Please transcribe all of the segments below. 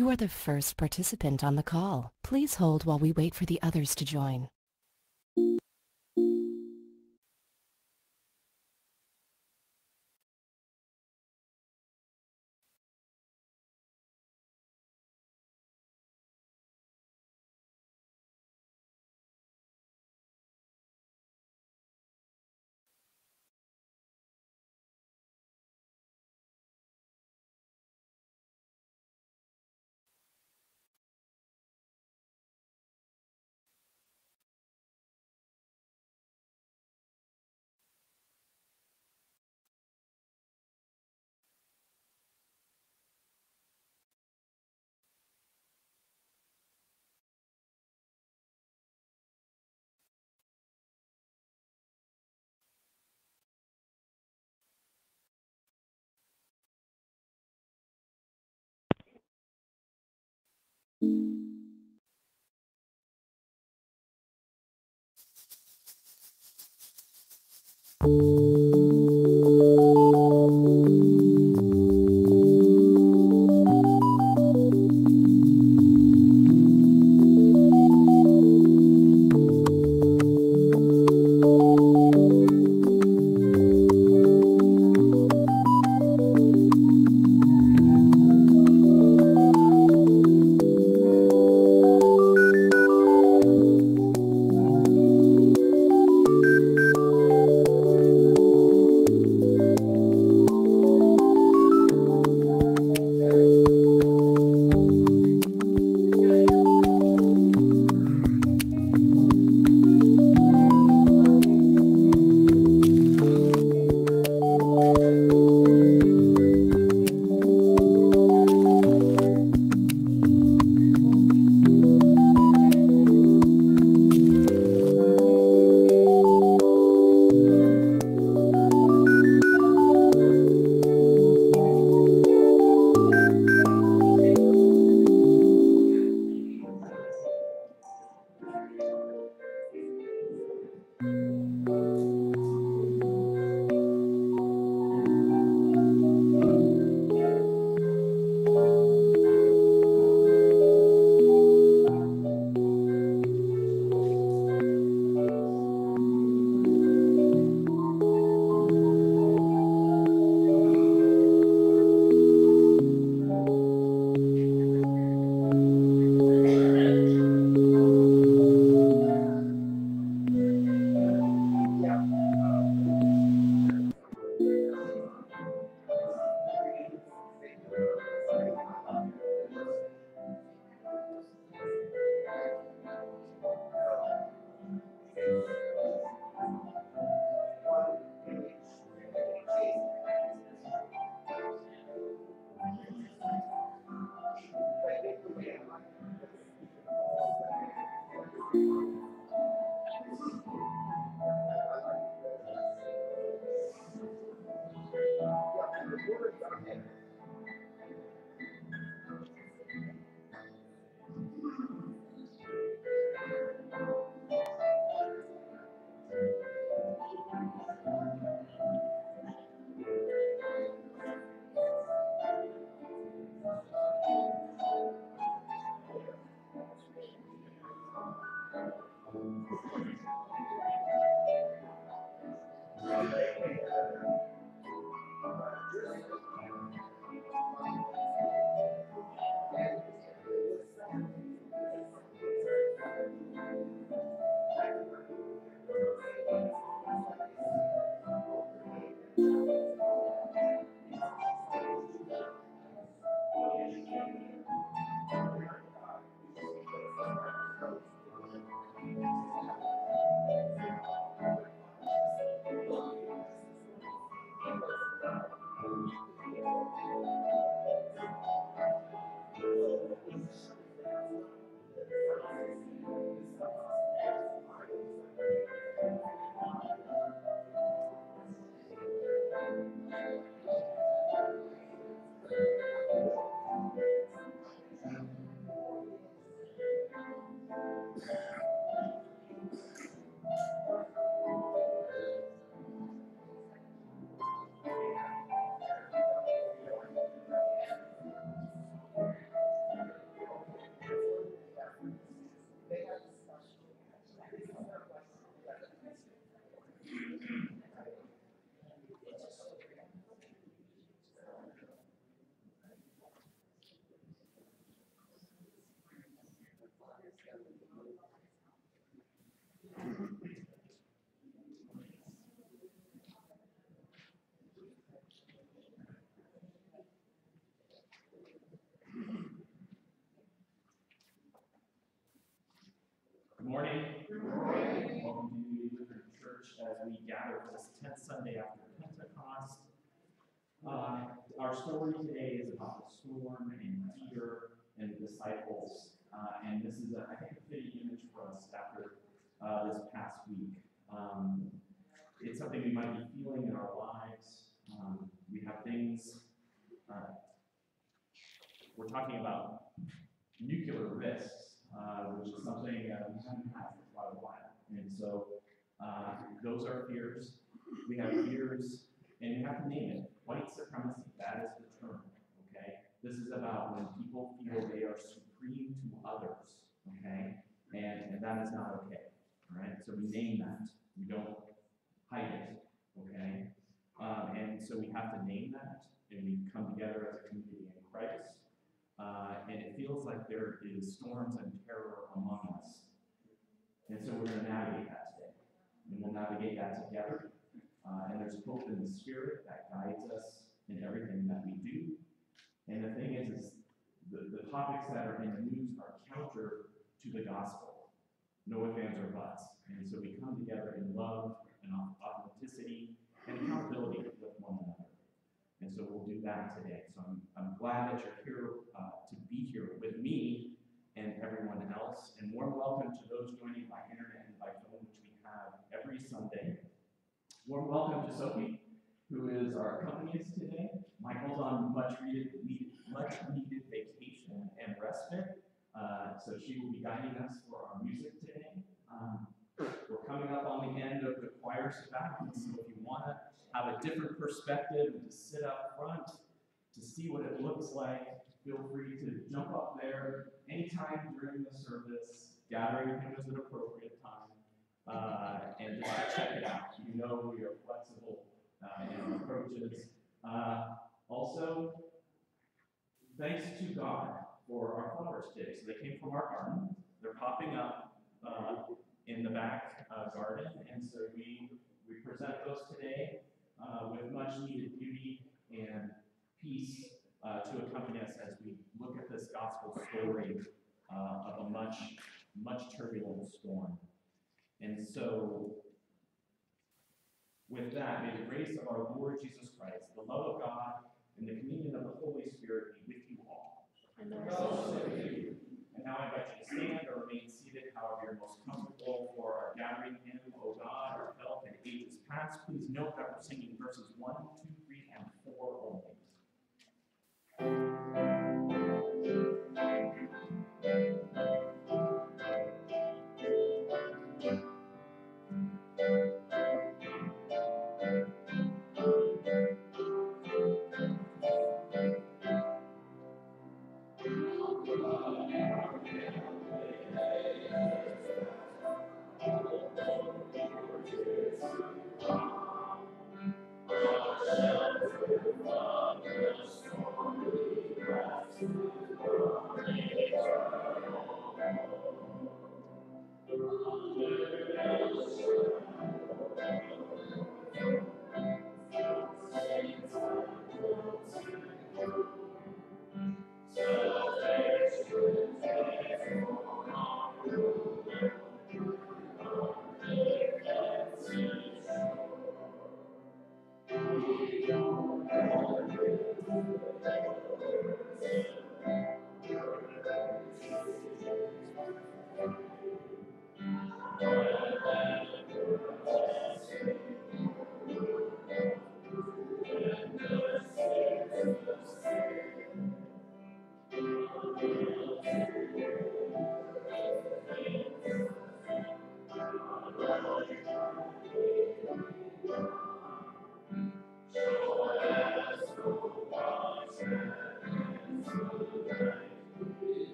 You are the first participant on the call. Please hold while we wait for the others to join. morning. Good morning. Welcome to New Lutheran Church as we gather for this 10th Sunday after Pentecost. Our story today is about the storm and Peter and the disciples. And this is, I think, a fitting image for us after this past week. It's something we might be feeling in our lives. We have things, we're talking about nuclear risks, which is something we haven't had for quite a while. And so those are fears. We have fears, and you have to name it. White supremacy, that is the term, okay? This is about when people feel they are supreme to others, okay? And that is not okay, all right? So we name that. We don't hide it, okay? And so we have to name that, and we come together as a community in Christ. And it feels like there is storms and terror among us. And so we're going to navigate that today. And we'll navigate that together. And there's hope in the Spirit that guides us in everything that we do. And the thing is the topics that are in the news are counter to the gospel. No ifs, ands, or buts. And so we come together in love and authenticity and accountability with one another. And so we'll do that today. So I'm glad that you're here to be here with me and everyone else. And warm welcome to those joining by internet and by phone, which we have every Sunday. Warm welcome to Sophie, who is our accompanist today. Michael's on much needed vacation and respite. So she will be guiding us for our music today. We're coming up on the end of the choir sabbatical, so if you want to have a different perspective and to sit up front to see what it looks like, feel free to jump up there anytime during the service, gathering him at an appropriate time, and just to check it out. You know we are flexible in our approaches. Also, thanks to God for our flowers today. So they came from our garden. They're popping up in the back garden, and so we present those today with much needed beauty and peace to accompany us as we look at this gospel story of a much turbulent storm. And so, with that, may the grace of our Lord Jesus Christ, the love of God, and the communion of the Holy Spirit be with you all. And also with you. And now I invite you to stand or remain seated, however you're most comfortable, for our gathering hymn, O God, our help in ages past. Please note that we're singing verses 1, 2, 3, and 4 only.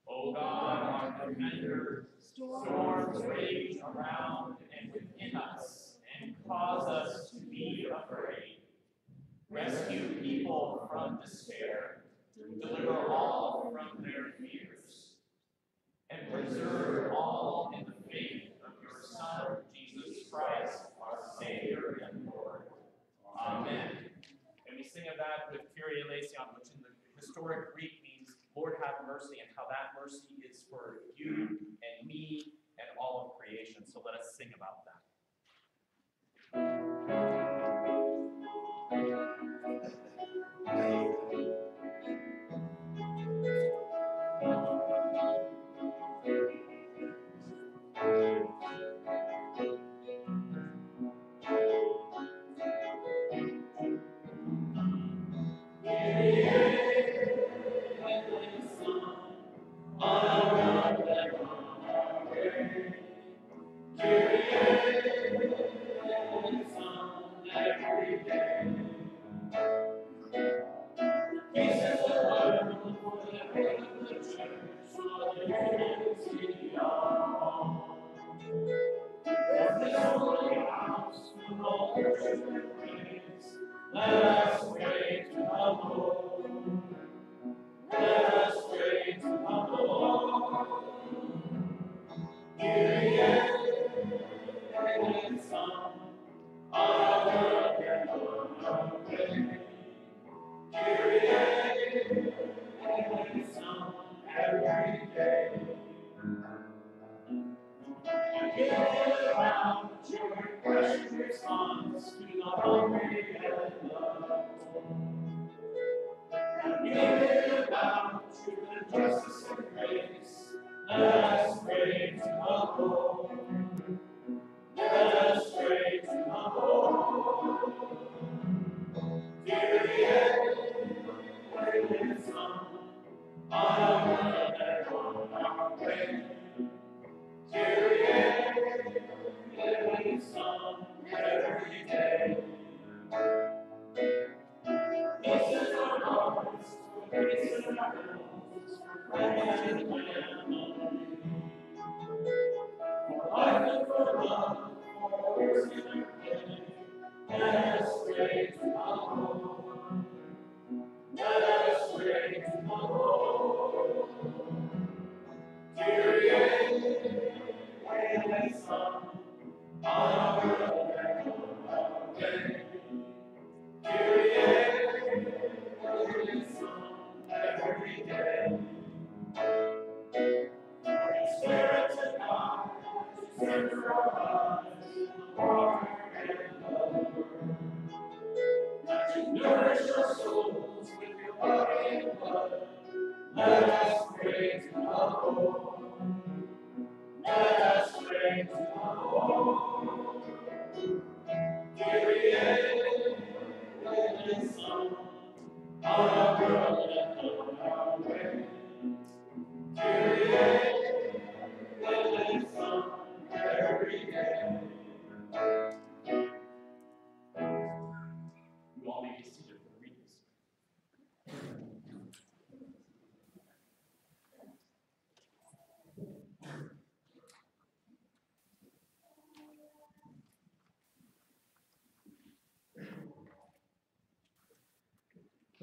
O God, our defender, storms rage around and within us, and cause us to be afraid. Rescue people from despair, deliver all from their fears, and preserve all in the faith of your Son, Jesus Christ, our Savior. Kyrie eleison, which in the historic Greek means Lord have mercy, and how that mercy is for you and me and all of creation. So let us sing about that.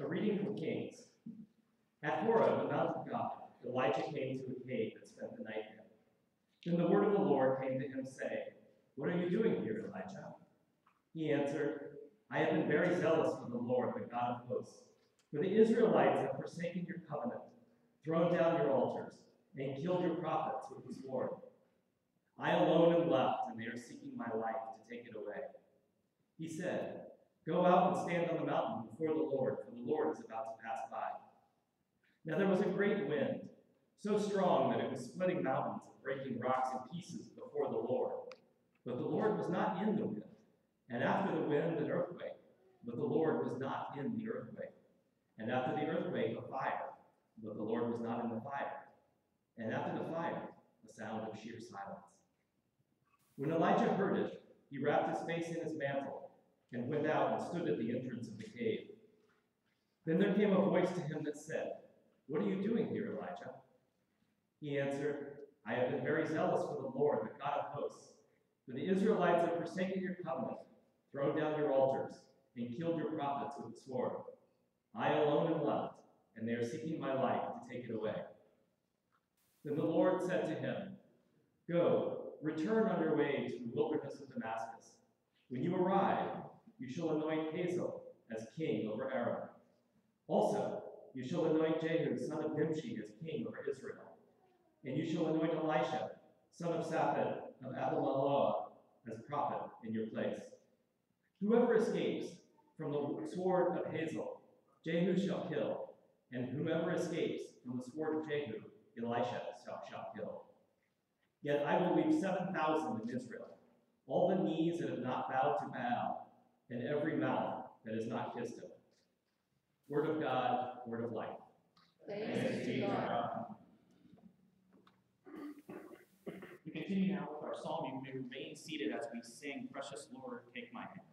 A reading from Kings. At Horeb, the mount of God, Elijah came to a cave and spent the night there. Then the word of the Lord came to him, saying, "What are you doing here, Elijah?" He answered, "I have been very zealous for the Lord, the God of hosts. For the Israelites have forsaken your covenant, thrown down your altars, and killed your prophets with the sword. I alone am left, and they are seeking my life to take it away." He said, "Go out and stand on the mountain before the Lord, for the Lord is about to pass by." Now there was a great wind, so strong that it was splitting mountains and breaking rocks in pieces before the Lord. But the Lord was not in the wind. And after the wind, an earthquake. But the Lord was not in the earthquake. And after the earthquake, a fire. But the Lord was not in the fire. And after the fire, the sound of sheer silence. When Elijah heard it, he wrapped his face in his mantle and went out and stood at the entrance of the cave. Then there came a voice to him that said, "What are you doing here, Elijah?" He answered, "I have been very zealous for the Lord, the God of hosts. For the Israelites have forsaken your covenant, thrown down your altars, and killed your prophets with the sword. I alone am left, and they are seeking my life to take it away." Then the Lord said to him, "Go, return on your way to the wilderness of Damascus. When you arrive, you shall anoint Hazael as king over Aram. Also, you shall anoint Jehu, son of Nimshi, as king over Israel. And you shall anoint Elisha, son of Shaphat of Abel-Meholah, as prophet in your place. Whoever escapes from the sword of Hazael, Jehu shall kill, and whoever escapes from the sword of Jehu, Elisha shall kill. Yet I will leave 7,000 in Israel, all the knees that have not bowed to Baal, and every mouth that has not kissed him. Word of God, word of life. Thanks be to God. We continue now with our psalm. You may remain seated as we sing, Precious Lord, Take My Hand.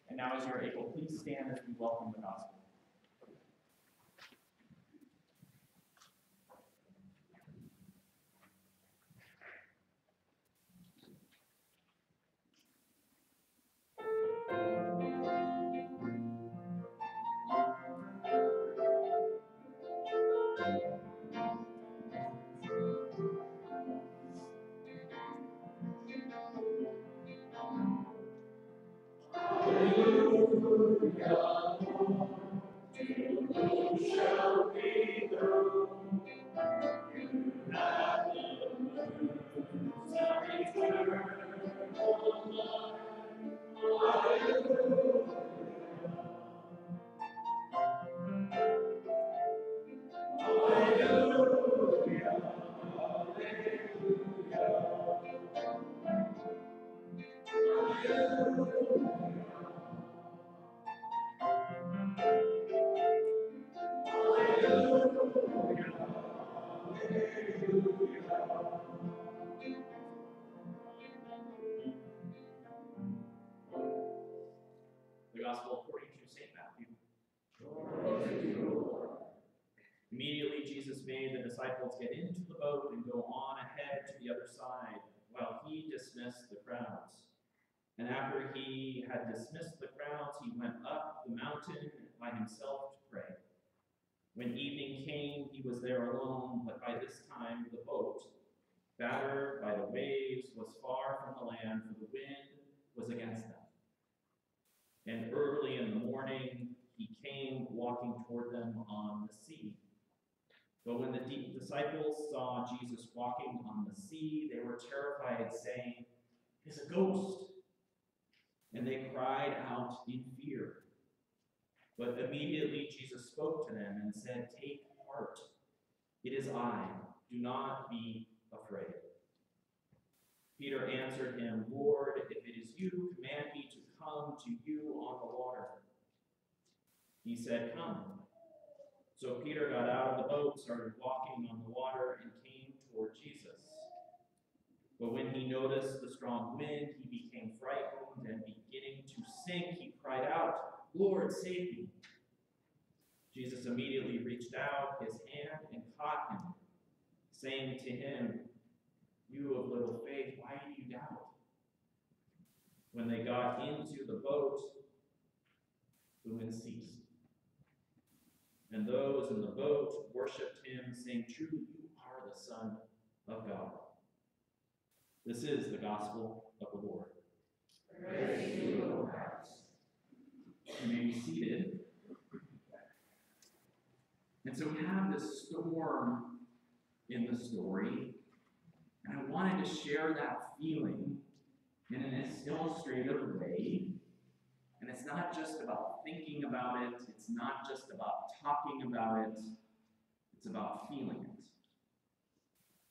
And now, as you're able, please stand as we welcome the gospel. The Gospel according to St. Matthew. Immediately Jesus made the disciples get into the boat and go on ahead to the other side, while he dismissed the crowds. And after he had dismissed the crowds, he went up the mountain by himself to pray. When evening came, he was there alone, but by this time the boat, battered by the waves, was far from the land, for the wind was against them. And early in the morning, he came walking toward them on the sea. But when the disciples saw Jesus walking on the sea, they were terrified, saying, It's a ghost. And they cried out in fear. But immediately Jesus spoke to them and said, "Take heart. It is I. Do not be afraid." Peter answered him, "Lord, if it is you, command me to come to you on the water." He said, "Come." So Peter got out of the boat, started walking on the water, and came toward Jesus. But when he noticed the strong wind, he became frightened, and beginning to sink, he cried out, "Lord, save me." Jesus immediately reached out his hand and caught him, saying to him, "You of little faith, why do you doubt?" When they got into the boat, the wind ceased. And those in the boat worshipped him, saying, "Truly, you are the Son of God." This is the gospel of the Lord. Praise to you, O Christ. You may be seated. And so we have this storm in the story, and I wanted to share that feeling in an illustrative way. And it's not just about thinking about it, it's not just about talking about it, it's about feeling it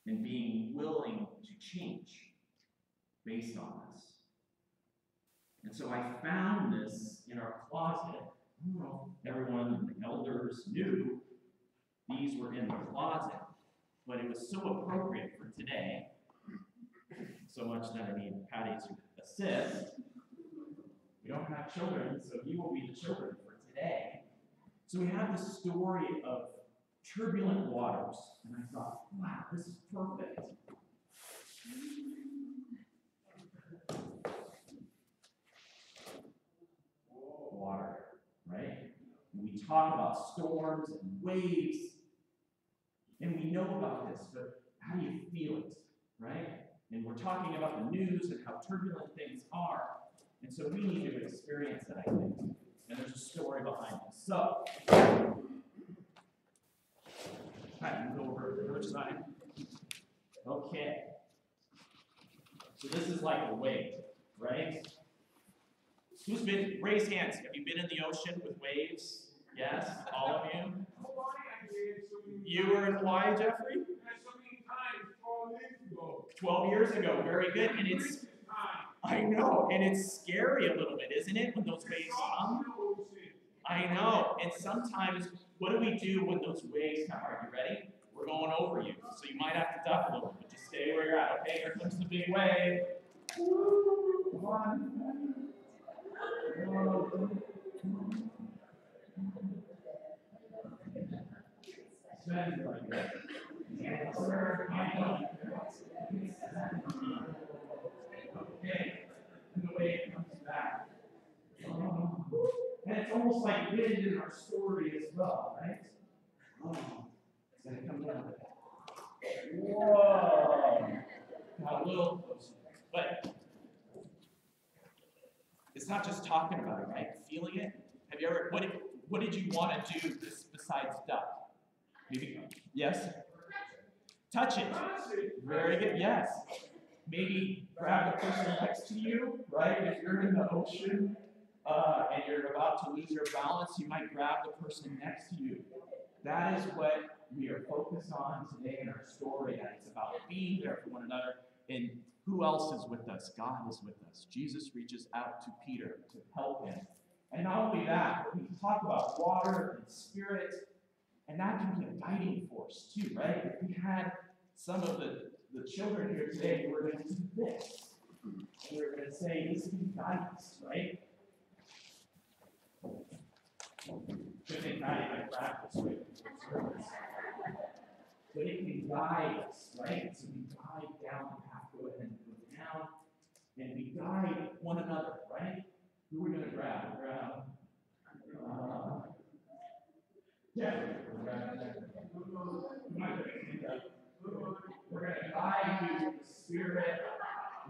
and being willing to change based on this. And so I found this in our closet. I don't know if everyone, the elders, knew these were in the closet, but it was so appropriate for today, so much that I need Patty to assist. We don't have children, so you will be the children for today. So we have the story of turbulent waters, and I thought, wow, this is perfect. Water, right? And we talk about storms and waves, and we know about this, but how do you feel it, right? And we're talking about the news and how turbulent things are. And so we need to experience it, I think. And there's a story behind this. So, I can go over to the other side. Okay. So this is like a wave, right? Who's been, raise hands, have you been in the ocean with waves? Yes, all of you? You were in Hawaii, Jeffrey? 12 years ago, very good. And it's, I know, and it's scary a little bit, isn't it, when those waves come? I know, and sometimes, what do we do when those waves come? Are you ready? We're going over you, so you might have to duck a little bit. Just stay where you're at. Okay, here comes the big wave. Come on. Spend like that. Okay, and the wave comes back. And it's almost like wind in our story as well, right? It's going to come down. Whoa! Got a little closer. But it's not just talking about it, right? Feeling it. Have you ever, what did you want to do besides duck? Maybe, yes? Touch it. Very good, yes. Maybe grab the person next to you, right? If you're in the ocean and you're about to lose your balance, you might grab the person next to you. That is what we are focused on today in our story, and it's about being there for one another. And who else is with us? God is with us. Jesus reaches out to Peter to help him. And not only that, but we can talk about water and spirit, and that can be a guiding force too, right? If we had some of the children here today who were going to do this, and we were going to say, this can guide us, right? Good thing Patty and I practice with service. But it can guide us, right? So we guide down the path, go ahead and go down, and we guide one another, right? Who are we going to grab? Jeffrey. We're going to guide you with the Spirit,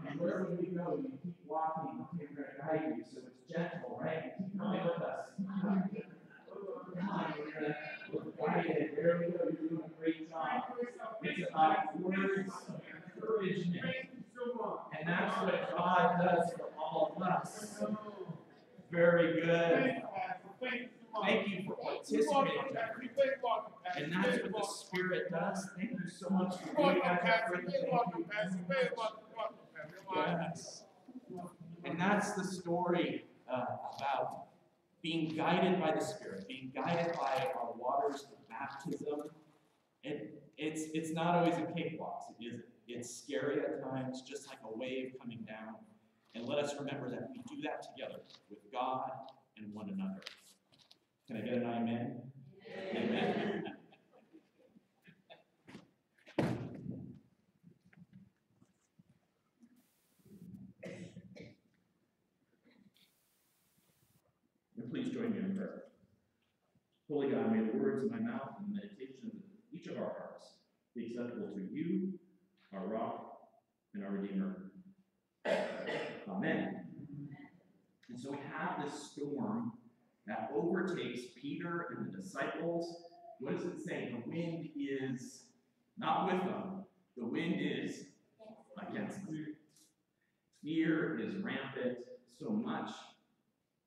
and wherever we go, you keep walking, okay, we're going to guide you, so it's gentle, right? Keep coming with us. Come on, we're guided. There we go, you're doing a great job. It's about words of encouragement. And that's what God does for all of us. Very good. Thank you for participating. And that's what the Spirit does. Thank you so much for doing that. Yes. And that's the story about being guided by the Spirit, being guided by our waters of baptism. It's not always a cakewalk, is it? It's scary at times, just like a wave coming down. And let us remember that we do that together with God and one another. Can I get an amen? Amen. And please join me in prayer. Holy God, may the words of my mouth and the meditations of each of our hearts be acceptable to you, our rock and our Redeemer. Amen. And so we have this storm that overtakes Peter and the disciples. What does it say? The wind is not with them. The wind is against them. Fear is rampant so much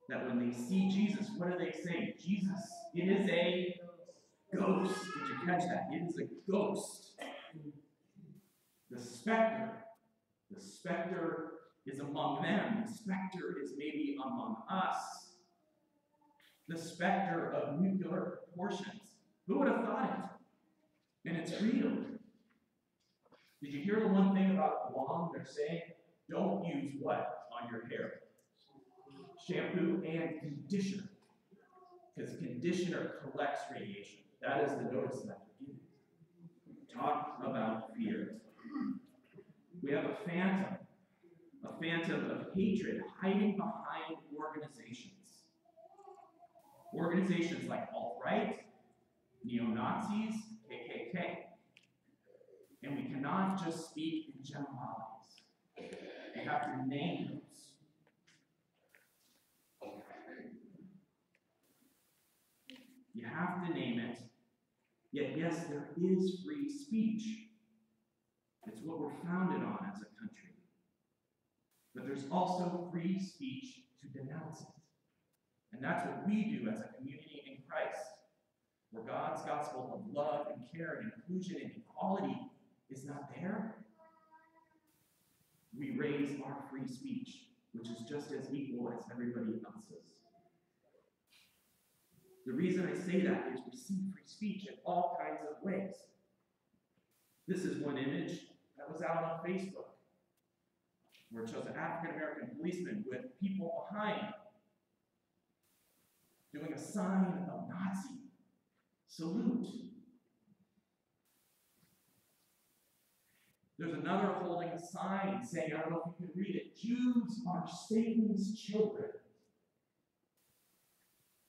that when they see Jesus, what are they saying? Jesus, it is a ghost. Did you catch that? It is a ghost. The specter is among them. The specter is maybe among us. The specter of nuclear proportions. Who would have thought it? And it's real. Did you hear the one thing about Guam? They're saying, don't use what on your hair? Shampoo and conditioner. Because conditioner collects radiation. That is the notice that they're giving. Talk about fear. We have a phantom of hatred hiding behind organizations. Organizations like alt-right, neo-Nazis, KKK. And we cannot just speak in generalities. We have to name those. You have to name it. Yet, yes, there is free speech. It's what we're founded on as a country. But there's also free speech to denounce it. And that's what we do as a community in Christ, where God's gospel of love and care and inclusion and equality is not there. We raise our free speech, which is just as equal as everybody else's. The reason I say that is we see free speech in all kinds of ways. This is one image that was out on Facebook, where it shows an African-American policeman with people behind doing a sign of Nazi salute. There's another holding a sign saying, I don't know if you can read it, Jews are Satan's children.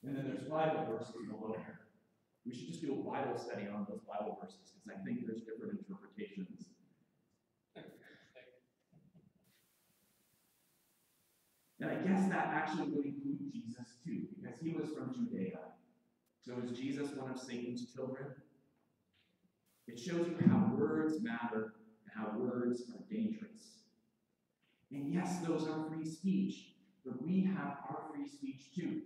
And then there's Bible verses below here. We should just do a Bible study on those Bible verses, because I think there's different interpretations. And I guess that actually would include Jesus too, because he was from Judea. So is Jesus one of Satan's children? It shows you how words matter and how words are dangerous. And yes, those are free speech, but we have our free speech too.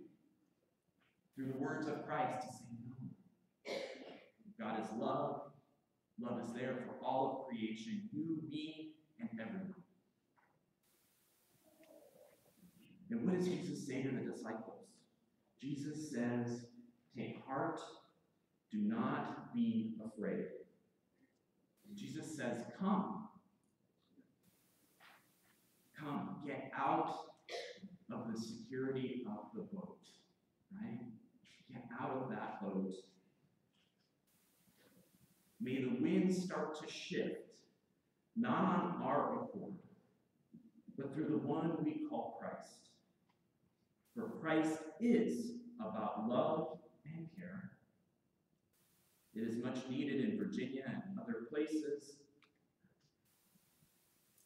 Through the words of Christ to say no. God is love. Love is there for all of creation, you, me, and everyone. And what does Jesus say to the disciples? Jesus says, take heart, do not be afraid. Jesus says, come. Come, get out of the security of the boat, right? Get out of that boat. May the winds start to shift, not on our accord, but through the one we call Christ. For Christ is about love and care. It is much needed in Virginia and other places.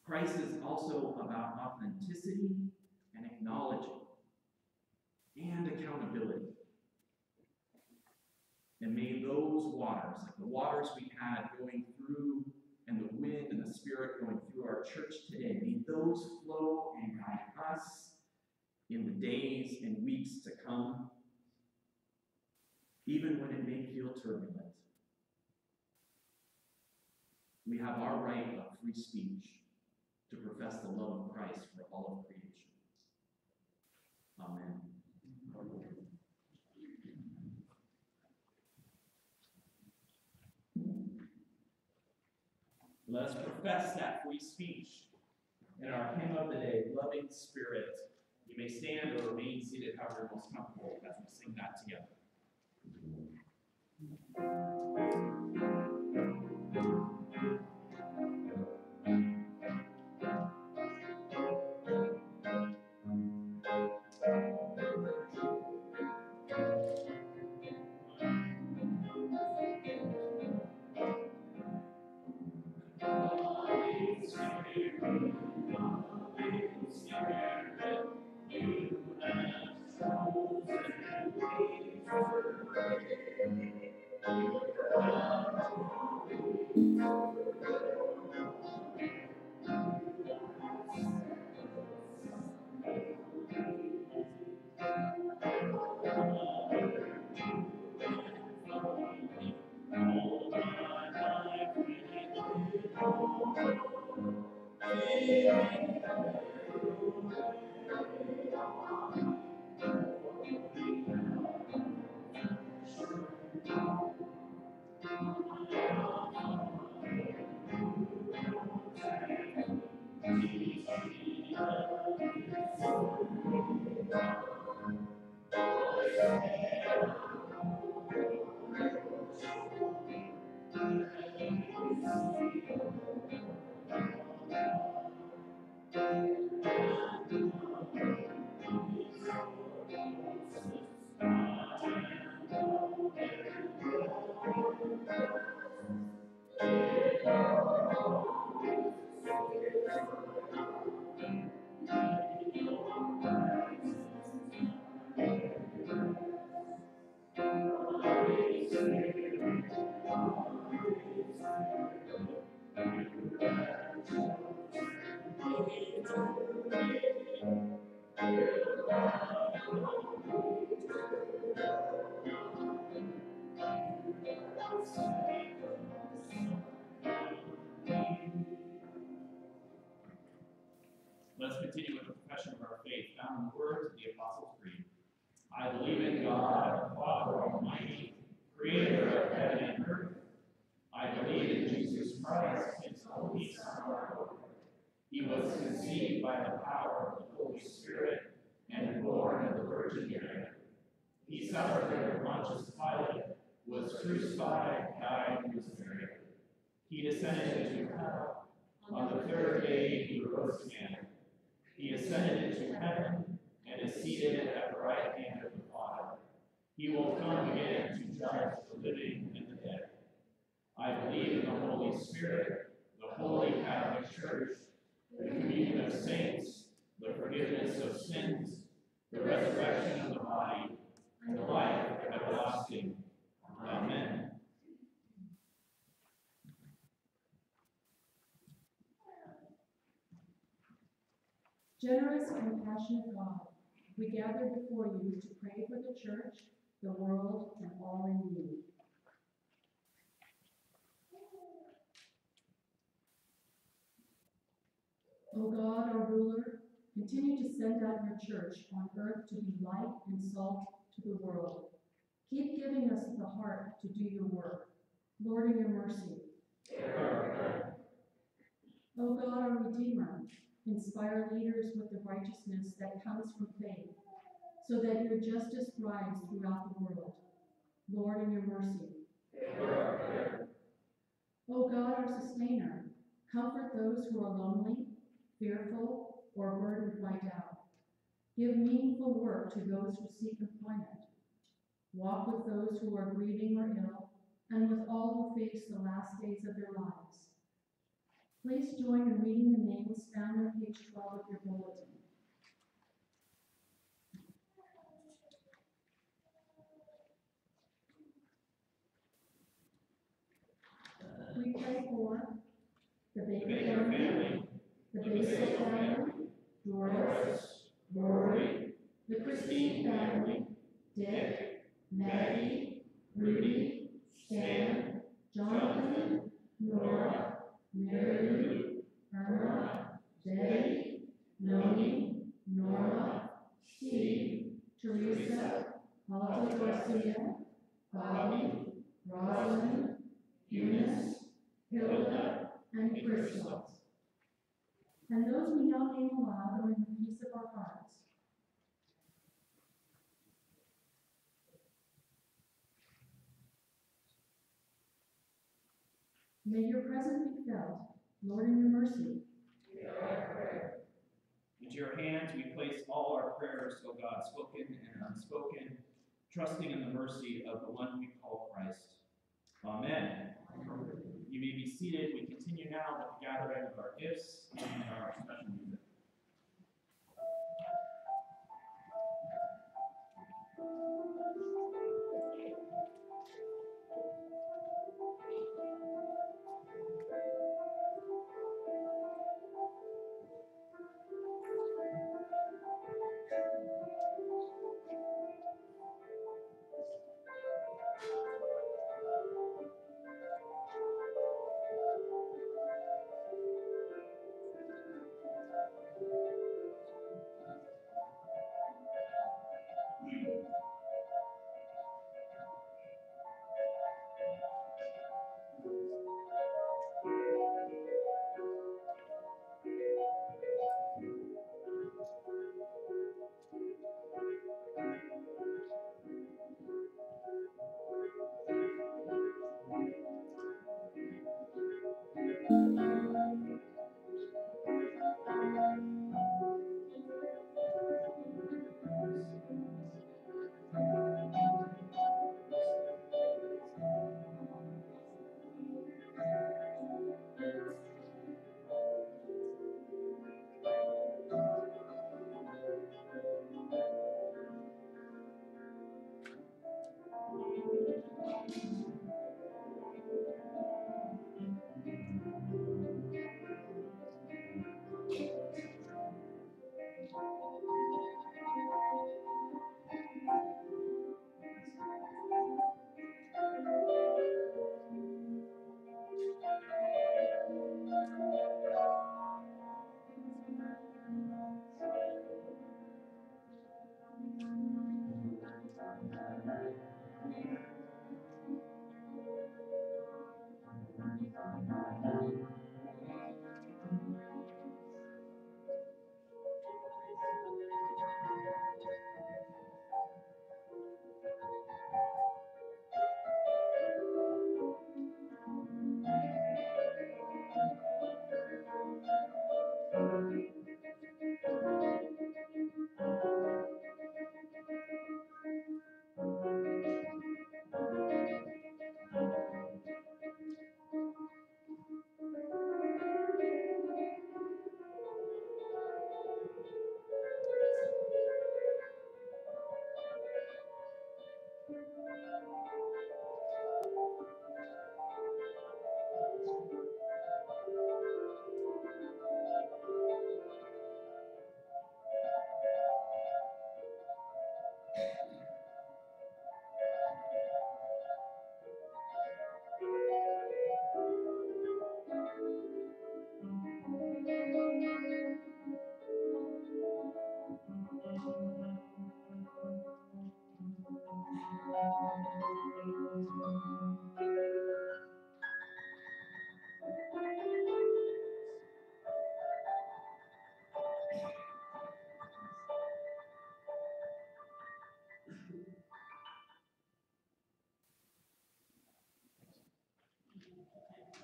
Christ is also about authenticity and acknowledging and accountability. And may those waters, like the waters we had going through, and the wind and the Spirit going through our church today, may those flow in the days and weeks to come, even when it may feel turbulent. We have our right of free speech to profess the love of Christ for all of creation. Amen. Let us profess that free speech in our hymn of the day, Loving Spirit. You may stand or remain seated however you're most comfortable as we sing that together. Let us continue with the profession of our faith found in the words of the Apostles' Creed. I believe in God, Father Almighty, creator of heaven and earth. I believe in Jesus Christ, his only Son, our Lord. He was conceived by the power of the Holy Spirit and born of the Virgin Mary. He suffered under Pontius Pilate, was crucified, died, and was buried. He descended into hell. On the third day he rose again. He ascended into heaven and is seated at the right hand of the Father. He will come again to judge the living and the dead. I believe in the Holy Spirit, the Holy Catholic Church, the communion of saints, the forgiveness of sins, the resurrection of the body, and the life everlasting. Amen. Generous, compassionate God, we gather before you to pray for the church, the world, and all in need. O God, our ruler, continue to send out your church on earth to be light and salt to the world. Keep giving us the heart to do your work. Lord, in your mercy. O God, our Redeemer, inspire leaders with the righteousness that comes from faith, so that your justice thrives throughout the world. Lord, in your mercy. O God, our Sustainer, comfort those who are lonely, fearful, or burdened by doubt. Give meaningful work to those who seek employment. Walk with those who are grieving or ill, and with all who face the last days of their lives. Please join in reading the names found on page 12 of your bulletin. We pray for the Baker family, the Basil family, Doris, Rory, the Christine family, Dick, Maggie, Rudy, Stan, Jonathan, Nora, Mary Lou, Irma, Betty, Noni, Norma, Steve, Teresa, Alta Garcia, Bobby, Rosalind, Eunice, Hilda, and Crystal. And those we now name aloud are in the peace of our hearts. May your presence be felt, Lord, in your mercy. Into your hands we place all our prayers, O God, spoken and unspoken, trusting in the mercy of the one we call Christ. Amen. You may be seated. We continue now with the gathering of our gifts and our special music.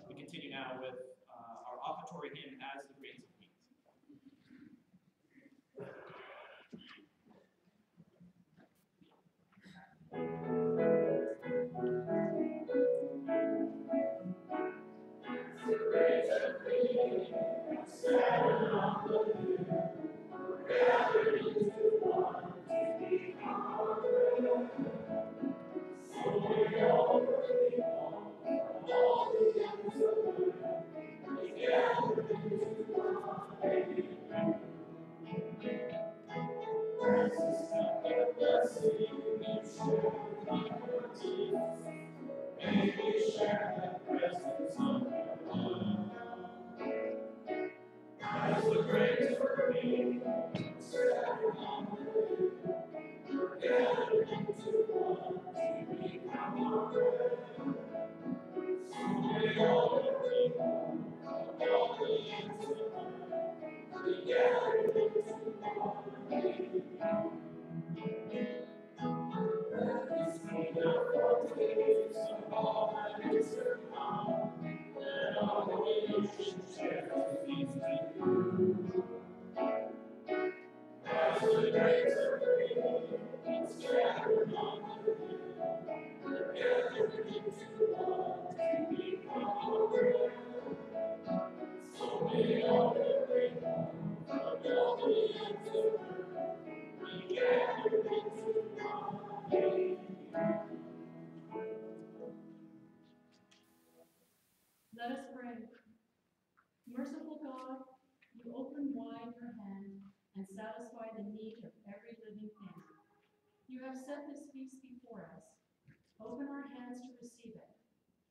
We continue now with our offertory hymn, As the Grains of Wheat. Thank you. May we share that presence on as the grace for me, scattered on the wind, we're gathered into one to become your bread. So may all the people of all the ends of earth be gathered into one. Let this be the foretaste of all that is to come. Let all creation share the feast with you. As the grapes are green, scattered on the wind, we're gathered into one to become your bread. So may all the people from all the ends of earth be gathered into one. Let us pray. Merciful God, you open wide your hand and satisfy the need of every living thing. You have set this feast before us. Open our hands to receive it.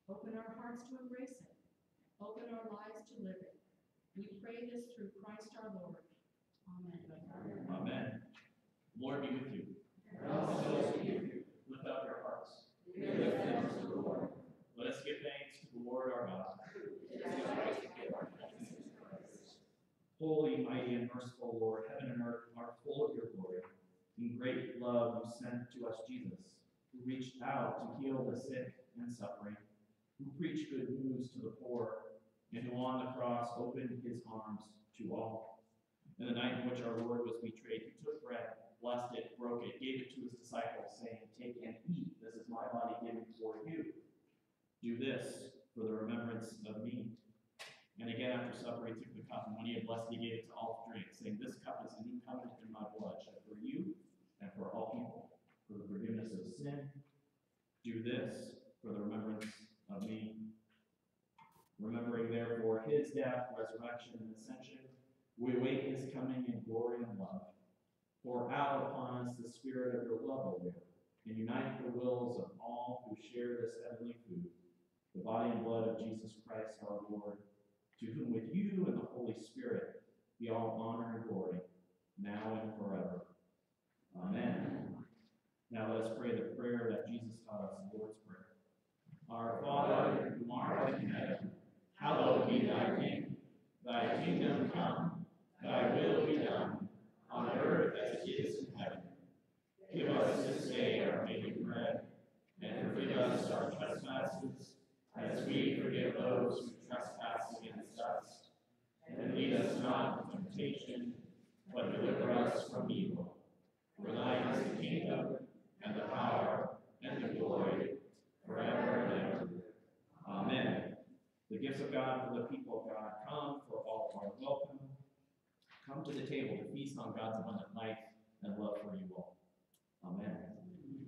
Open our hearts to embrace it. Open our lives to live it. We pray this through Christ our Lord. Amen. Amen. Lord be with you. And also with you. Lift up your hearts. We lift them to the Lord. Let us give thanks to the Lord our God. It is right to give our thanks and praise. Holy, mighty, and merciful Lord, heaven and earth are full of your glory. In great love you sent to us Jesus, who reached out to heal the sick and suffering, who preached good news to the poor, and who on the cross opened his arms to all. In the night in which our Lord was betrayed, he took bread, blessed it, broke it, gave it to his disciples, saying, "Take and eat. This is my body given for you. Do this for the remembrance of me." And again after supper, he took the cup, and when he had blessed it, he gave it to all to drink, saying, "This cup is the new covenant in my blood, shed for you and for all people, for the forgiveness of sin. Do this for the remembrance of me." Remembering therefore his death, resurrection, and ascension, we await his coming in glory and love. Pour out upon us the spirit of your love, O Lord, and unite the wills of all who share this heavenly food, the body and blood of Jesus Christ our Lord, to whom with you and the Holy Spirit be all honor and glory, now and forever. Amen. Now let us pray the prayer that Jesus taught us, the Lord's Prayer. Our Father, who art in heaven, hallowed be thy name. Thy kingdom come, thy will be done, on earth as it is in heaven. Give us this day our daily bread, and forgive us our trespasses, as we forgive those who trespass against us. And lead us not into temptation, but deliver us from evil. For thine is the kingdom, and the power, and the glory, forever and ever. Amen. The gifts of God for the people of God come, for all are welcome. Come to the table to feast on God's abundant life and love for you all. Amen.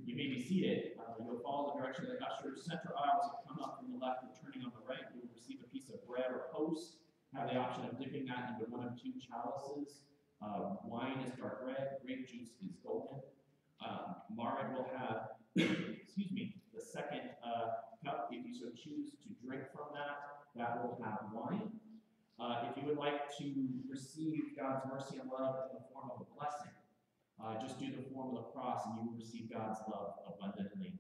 You may be seated. You'll follow the direction of the ushers. Center aisles will come up from the left and turning on the right. You will receive a piece of bread or host. Have the option of dipping that into one of two chalices. Wine is dark red, grape juice is golden. Marit will have, excuse me, the second cup, if you so choose to drink from that, that will have wine. If you would like to receive God's mercy and love in the form of a blessing, just do the form of the cross and you will receive God's love abundantly.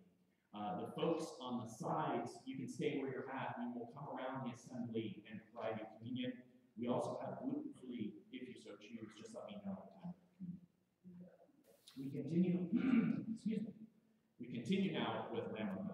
The folks on the sides, you can stay where you're at. We will come around the assembly and provide you communion. We also have gluten-free, if you so choose. Just let me know at the time of communion. We continue, excuse me. We continue now with Lamb of God.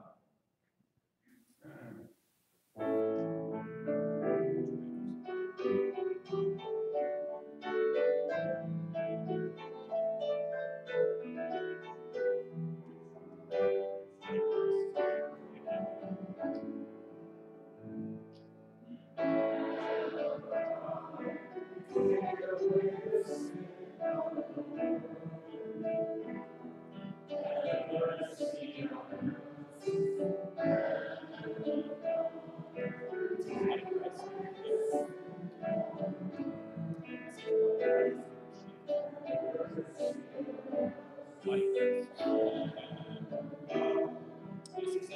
This is